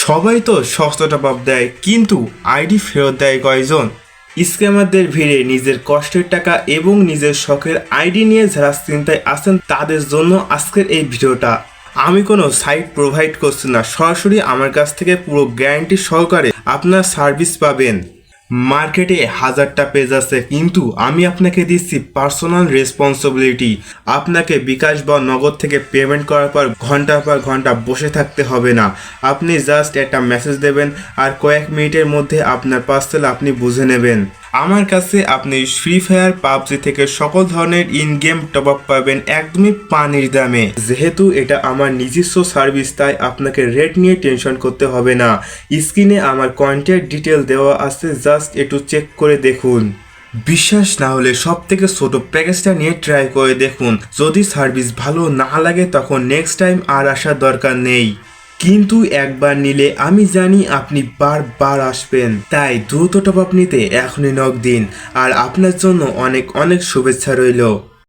সবাই তো সস্তা টপ আপ দেয়, কিন্তু আইডি ফেরত দেয় কয়জন? স্ক্যামারদের ভিড়ে নিজের কষ্টের টাকা এবং নিজের শখের আইডি নিয়ে যারা চিন্তায় আছেন তাদের জন্য আজকের এই ভিডিওটা। আমি কোনো সাইট প্রোভাইড করছি না, সরাসরি আমার কাছ থেকে পুরো গ্যারান্টি সহকারে আপনার সার্ভিস পাবেন। মার্কেটে হাজারটা পেজ আছে, কিন্তু আমি আপনাকে দিচ্ছি পার্সোনাল রেসপন্সিবিলিটি। আপনাকে বিকাশ বা নগদ থেকে পেমেন্ট করার পর ঘন্টার পর ঘন্টা বসে থাকতে হবে না। আপনি জাস্ট একটা মেসেজ দেবেন আর কয়েক মিনিটের মধ্যে আপনার পার্সেল আপনি বুঝে নেবেন। আমার কাছে আপনি ফ্রি ফায়ার, পাবজি থেকে সকল ধরনের ইন গেম টপ আপ পাবেন একদমই পানির দামে। যেহেতু এটা আমার নিজস্ব সার্ভিস, তাই আপনাকে রেট নিয়ে টেনশন করতে হবে না। স্ক্রিনে আমার কন্ট্যাক্ট ডিটেল দেওয়া আছে, জাস্ট একটু চেক করে দেখুন। বিশ্বাস না হলে সব থেকে ছোট প্যাকেজটা নিয়ে ট্রাই করে দেখুন। যদি সার্ভিস ভালো না লাগে তখন নেক্সট টাইম আর আসার দরকার নেই, কিন্তু একবার নিলে আমি জানি আপনি বারবার আসবেন। তাই দ্রুত টপ আপ নিতে এখনই নক দিন। আর আপনার জন্য অনেক অনেক শুভেচ্ছা রইল।